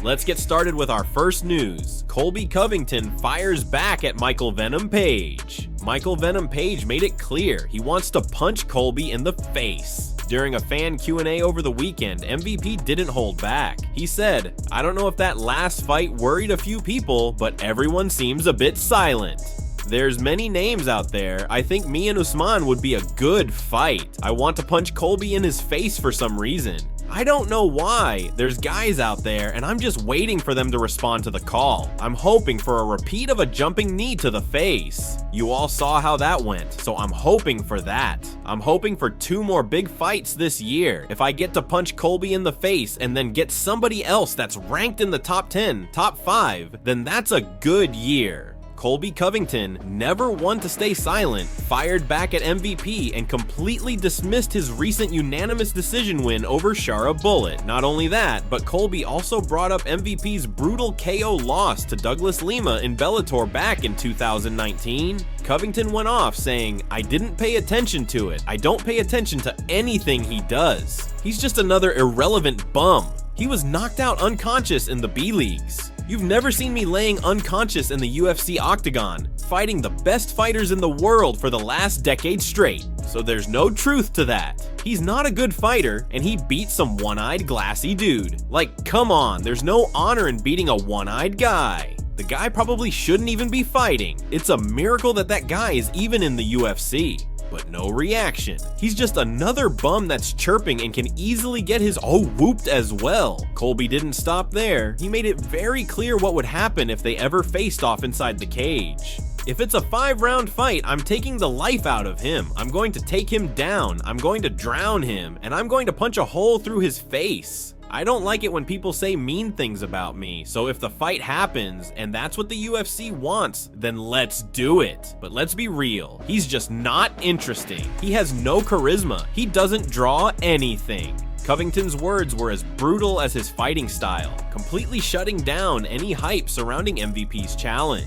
Let's get started with our first news. Colby Covington fires back at Michael Venom Page. Michael Venom Page made it clear he wants to punch Colby in the face. During a fan Q&A over the weekend, MVP didn't hold back. He said, "I don't know if that last fight worried a few people, but everyone seems a bit silent. There's many names out there. I think me and Usman would be a good fight. I want to punch Colby in his face for some reason. I don't know why. There's guys out there, and I'm just waiting for them to respond to the call. I'm hoping for a repeat of a jumping knee to the face. You all saw how that went, so I'm hoping for that. I'm hoping for 2 more big fights this year. If I get to punch Colby in the face and then get somebody else that's ranked in the top 10, top 5, then that's a good year." Colby Covington, never one to stay silent, fired back at MVP and completely dismissed his recent unanimous decision win over Shara Bullet. Not only that, but Colby also brought up MVP's brutal KO loss to Douglas Lima in Bellator back in 2019. Covington went off saying, "I didn't pay attention to it. I don't pay attention to anything he does. He's just another irrelevant bum. He was knocked out unconscious in the B-Leagues. You've never seen me laying unconscious in the UFC octagon, fighting the best fighters in the world for the last decade straight. So there's no truth to that. He's not a good fighter, and he beat some one-eyed glassy dude. Like, come on, there's no honor in beating a one-eyed guy. The guy probably shouldn't even be fighting. It's a miracle that that guy is even in the UFC. But no reaction. He's just another bum that's chirping and can easily get his whooped as well." Colby didn't stop there. He made it very clear what would happen if they ever faced off inside the cage. "If it's a 5-round fight, I'm taking the life out of him. I'm going to take him down. I'm going to drown him, and I'm going to punch a hole through his face. I don't like it when people say mean things about me, so if the fight happens, and that's what the UFC wants, then let's do it. But let's be real, he's just not interesting. He has no charisma. He doesn't draw anything." Covington's words were as brutal as his fighting style, completely shutting down any hype surrounding MVP's challenge.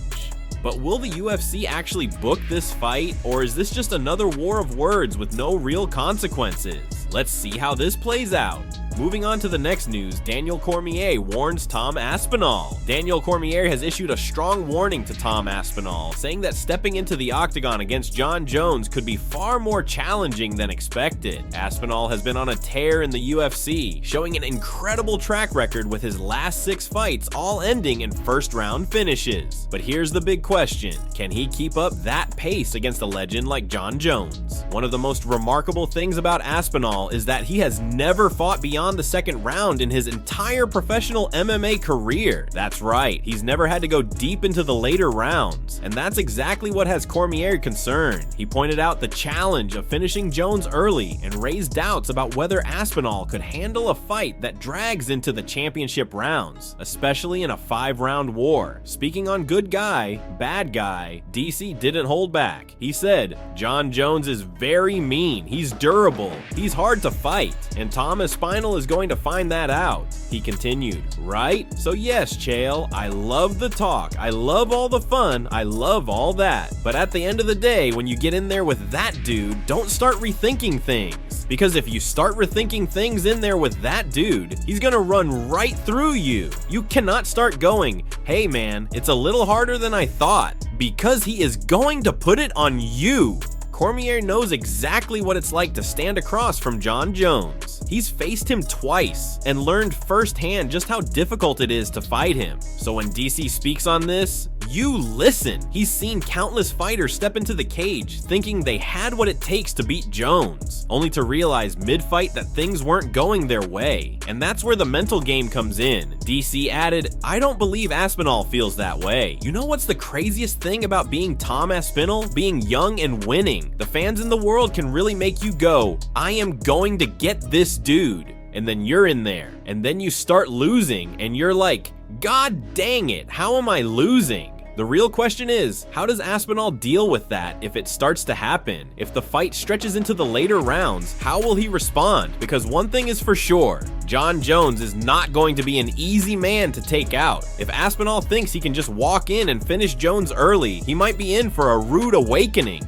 But will the UFC actually book this fight, or is this just another war of words with no real consequences? Let's see how this plays out. Moving on to the next news, Daniel Cormier warns Tom Aspinall. Daniel Cormier has issued a strong warning to Tom Aspinall, saying that stepping into the octagon against Jon Jones could be far more challenging than expected. Aspinall has been on a tear in the UFC, showing an incredible track record with his last 6 fights all ending in first-round finishes. But here's the big question, can he keep up that pace against a legend like Jon Jones? One of the most remarkable things about Aspinall is that he has never fought beyond the 2nd round in his entire professional MMA career. That's right, he's never had to go deep into the later rounds, and that's exactly what has Cormier concerned. He pointed out the challenge of finishing Jones early and raised doubts about whether Aspinall could handle a fight that drags into the championship rounds, especially in a 5-round war. Speaking on good guy, bad guy, DC didn't hold back. He said, "Jon Jones is very mean, he's durable, he's hard to fight, and Tom Aspinall is going to find that out." He continued, "Right? So yes, Chael, I love the talk, I love all the fun, I love all that. But at the end of the day, when you get in there with that dude, don't start rethinking things. Because if you start rethinking things in there with that dude, he's gonna run right through you. You cannot start going, 'Hey man, it's a little harder than I thought,' because he is going to put it on you." Cormier knows exactly what it's like to stand across from Jon Jones. He's faced him twice and learned firsthand just how difficult it is to fight him. So when DC speaks on this, you listen. He's seen countless fighters step into the cage thinking they had what it takes to beat Jones, only to realize mid-fight that things weren't going their way. And that's where the mental game comes in. DC added, "I don't believe Aspinall feels that way. You know what's the craziest thing about being Tom Aspinall? Being young and winning. The fans in the world can really make you go, 'I am going to get this dude.' And then you're in there, and then you start losing, and you're like, 'God dang it, how am I losing?' The real question is, how does Aspinall deal with that if it starts to happen? If the fight stretches into the later rounds, how will he respond? Because one thing is for sure, Jon Jones is not going to be an easy man to take out. If Aspinall thinks he can just walk in and finish Jones early, he might be in for a rude awakening."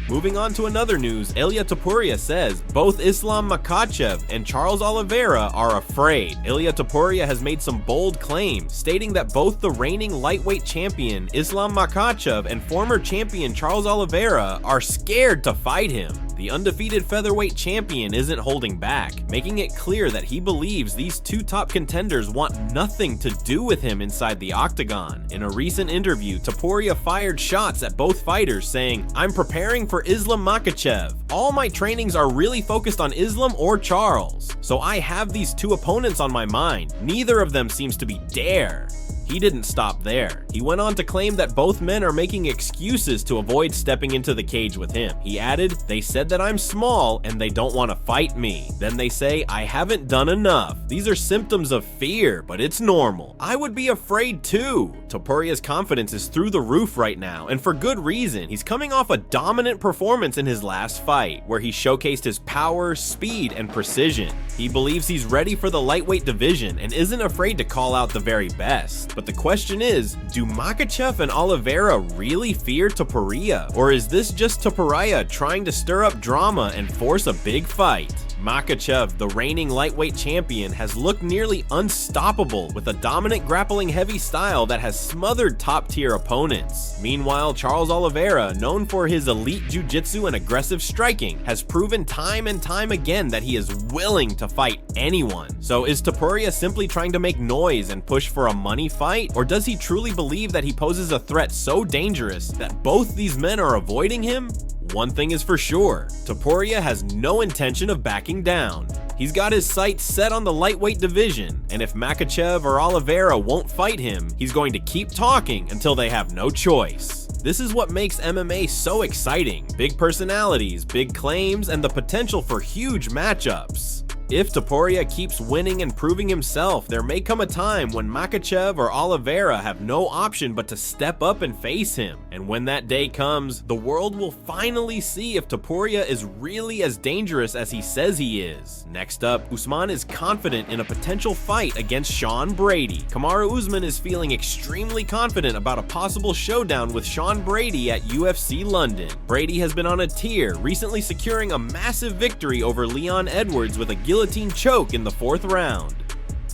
Moving on to another news, Ilia Topuria says both Islam Makhachev and Charles Oliveira are afraid. Ilia Topuria has made some bold claims, stating that both the reigning lightweight champion Islam Makhachev and former champion Charles Oliveira are scared to fight him. The undefeated featherweight champion isn't holding back, making it clear that he believes these two top contenders want nothing to do with him inside the octagon. In a recent interview, Topuria fired shots at both fighters, saying, "I'm preparing for Islam Makhachev. All my trainings are really focused on Islam or Charles. So I have these two opponents on my mind. Neither of them seems to be dare." He didn't stop there. He went on to claim that both men are making excuses to avoid stepping into the cage with him. He added, "They said that I'm small and they don't want to fight me. Then they say I haven't done enough. These are symptoms of fear, but it's normal. I would be afraid too." Topuria's confidence is through the roof right now, and for good reason. He's coming off a dominant performance in his last fight, where he showcased his power, speed, and precision. He believes he's ready for the lightweight division and isn't afraid to call out the very best. But the question is, do Makhachev and Oliveira really fear Topuria? Or is this just Topuria trying to stir up drama and force a big fight? Makhachev, the reigning lightweight champion, has looked nearly unstoppable with a dominant grappling heavy style that has smothered top-tier opponents. Meanwhile, Charles Oliveira, known for his elite jiu-jitsu and aggressive striking, has proven time and time again that he is willing to fight anyone. So is Topuria simply trying to make noise and push for a money fight? Or does he truly believe that he poses a threat so dangerous that both these men are avoiding him? One thing is for sure, Topuria has no intention of backing down. He's got his sights set on the lightweight division, and if Makhachev or Oliveira won't fight him, he's going to keep talking until they have no choice. This is what makes MMA so exciting: big personalities, big claims, and the potential for huge matchups. If Topuria keeps winning and proving himself, there may come a time when Makhachev or Oliveira have no option but to step up and face him. And when that day comes, the world will finally see if Topuria is really as dangerous as he says he is. Next up, Usman is confident in a potential fight against Sean Brady. Kamaru Usman is feeling extremely confident about a possible showdown with Sean Brady at UFC London. Brady has been on a tear, recently securing a massive victory over Leon Edwards with a guillotine choke in the 4th round.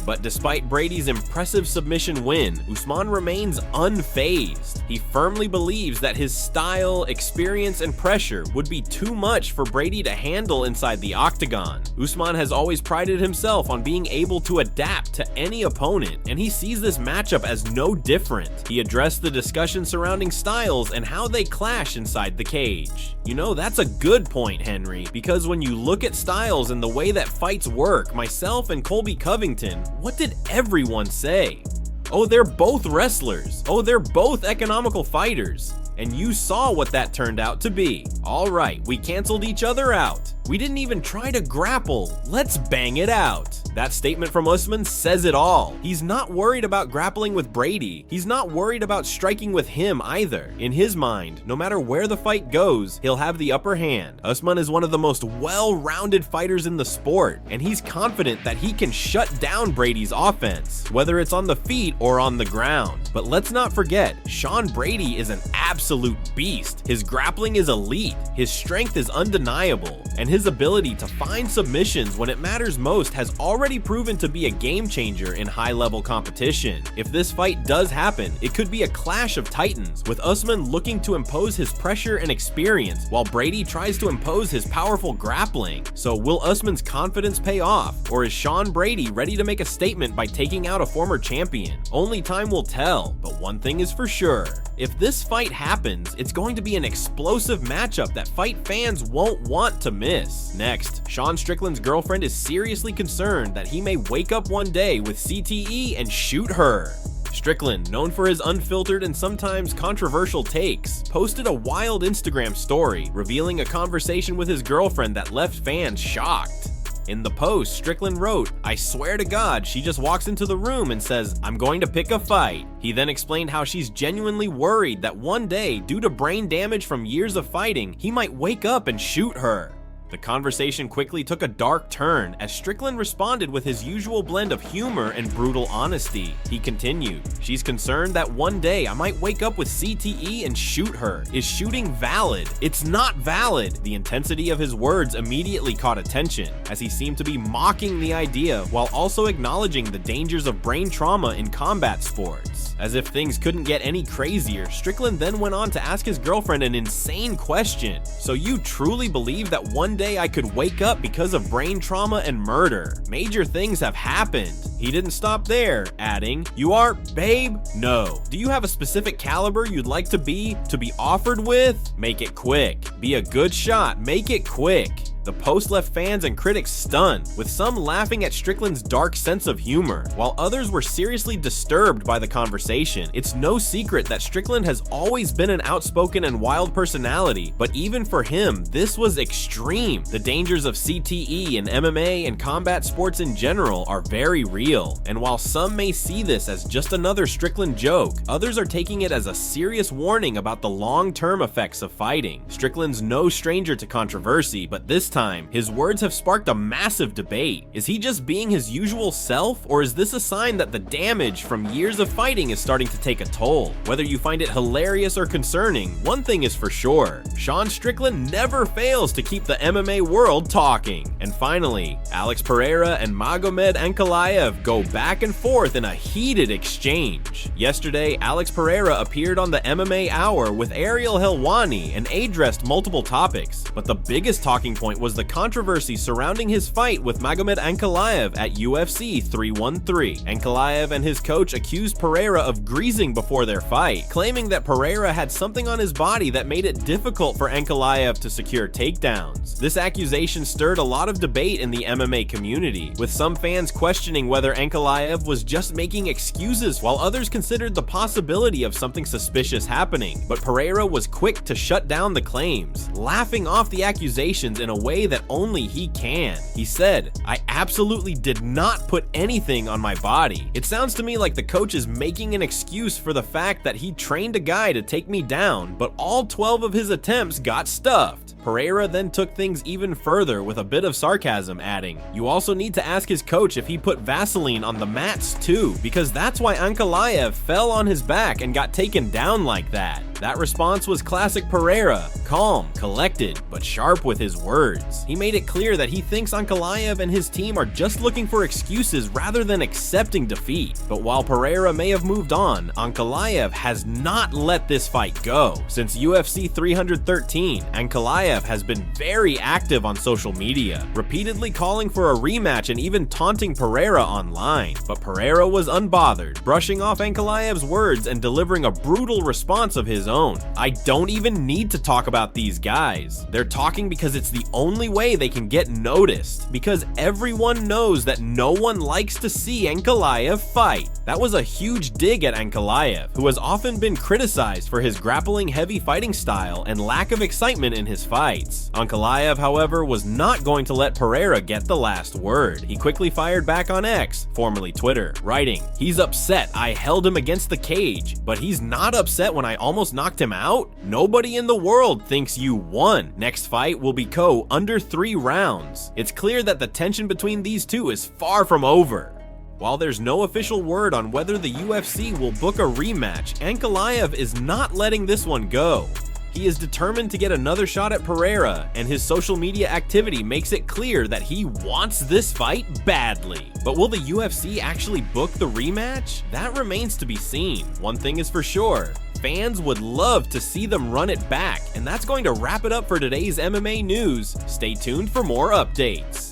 But despite Brady's impressive submission win, Usman remains unfazed. He firmly believes that his style, experience, and pressure would be too much for Brady to handle inside the octagon. Usman has always prided himself on being able to adapt to any opponent, and he sees this matchup as no different. He addressed the discussion surrounding styles and how they clash inside the cage. You know, that's a good point, Henry, because when you look at styles and the way that fights work, myself and Colby Covington, what did everyone say? Oh, they're both wrestlers. Oh, they're both economical fighters. And you saw what that turned out to be. All right, we canceled each other out. We didn't even try to grapple. Let's bang it out. That statement from Usman says it all. He's not worried about grappling with Brady. He's not worried about striking with him either. In his mind, no matter where the fight goes, he'll have the upper hand. Usman is one of the most well-rounded fighters in the sport, and he's confident that he can shut down Brady's offense, whether it's on the feet or on the ground. But let's not forget, Sean Brady is an absolute beast. His grappling is elite, his strength is undeniable, and his ability to find submissions when it matters most has already proven to be a game changer in high-level competition. If this fight does happen, it could be a clash of titans, with Usman looking to impose his pressure and experience, while Brady tries to impose his powerful grappling. So will Usman's confidence pay off, or is Sean Brady ready to make a statement by taking out a former champion? Only time will tell, but one thing is for sure. If this fight happens, it's going to be an explosive matchup that fight fans won't want to miss. Next, Sean Strickland's girlfriend is seriously concerned that he may wake up one day with CTE and shoot her. Strickland, known for his unfiltered and sometimes controversial takes, posted a wild Instagram story revealing a conversation with his girlfriend that left fans shocked. In the post, Strickland wrote, "I swear to God, she just walks into the room and says, 'I'm going to pick a fight.'" He then explained how she's genuinely worried that one day, due to brain damage from years of fighting, he might wake up and shoot her. The conversation quickly took a dark turn as Strickland responded with his usual blend of humor and brutal honesty. He continued, "She's concerned that one day I might wake up with CTE and shoot her. Is shooting valid? It's not valid." The intensity of his words immediately caught attention, as he seemed to be mocking the idea while also acknowledging the dangers of brain trauma in combat sports. As if things couldn't get any crazier, Strickland then went on to ask his girlfriend an insane question. "So you truly believe that one day I could wake up because of brain trauma and murder? Major things have happened." He didn't stop there, adding, "You are, babe? No. Do you have a specific caliber you'd like to be offered with? Make it quick. Be a good shot. Make it quick." The post left fans and critics stunned, with some laughing at Strickland's dark sense of humor, while others were seriously disturbed by the conversation. It's no secret that Strickland has always been an outspoken and wild personality, but even for him, this was extreme. The dangers of CTE and MMA and combat sports in general are very real, and while some may see this as just another Strickland joke, others are taking it as a serious warning about the long-term effects of fighting. Strickland's no stranger to controversy, but this time, his words have sparked a massive debate. Is he just being his usual self, or is this a sign that the damage from years of fighting is starting to take a toll? Whether you find it hilarious or concerning, one thing is for sure: Sean Strickland never fails to keep the MMA world talking. And finally, Alex Pereira and Magomed Ankalaev go back and forth in a heated exchange. Yesterday, Alex Pereira appeared on the MMA Hour with Ariel Helwani and addressed multiple topics, but the biggest talking point was the controversy surrounding his fight with Magomed Ankalaev at UFC 313. Ankalaev and his coach accused Pereira of greasing before their fight, claiming that Pereira had something on his body that made it difficult for Ankalaev to secure takedowns. This accusation stirred a lot of debate in the MMA community, with some fans questioning whether Ankalaev was just making excuses, while others considered the possibility of something suspicious happening. But Pereira was quick to shut down the claims, laughing off the accusations in a way that only he can. He said, "I absolutely did not put anything on my body." It sounds to me like the coach is making an excuse for the fact that he trained a guy to take me down, but all 12 of his attempts got stuffed. Pereira then took things even further with a bit of sarcasm, adding, "You also need to ask his coach if he put Vaseline on the mats too, because that's why Ankalaev fell on his back and got taken down like that." That response was classic Pereira, calm, collected, but sharp with his words. He made it clear that he thinks Ankalaev and his team are just looking for excuses rather than accepting defeat. But while Pereira may have moved on, Ankalaev has not let this fight go. Since UFC 313, Ankalaev has been very active on social media, repeatedly calling for a rematch and even taunting Pereira online. But Pereira was unbothered, brushing off Ankalaev's words and delivering a brutal response of his own. "I don't even need to talk about these guys. They're talking because it's the only way they can get noticed, because everyone knows that no one likes to see Ankalaev fight." That was a huge dig at Ankalaev, who has often been criticized for his grappling heavy fighting style and lack of excitement in his fights. Ankalaev, however, was not going to let Pereira get the last word. He quickly fired back on X, formerly Twitter, writing, "He's upset I held him against the cage, but he's not upset when I almost knocked him out? Nobody in the world thinks you won. Next fight will be under 3 rounds. It's clear that the tension between these two is far from over." While there's no official word on whether the UFC will book a rematch, Ankalaev is not letting this one go. He is determined to get another shot at Pereira, and his social media activity makes it clear that he wants this fight badly. But will the UFC actually book the rematch? That remains to be seen. One thing is for sure: fans would love to see them run it back, and that's going to wrap it up for today's MMA news. Stay tuned for more updates.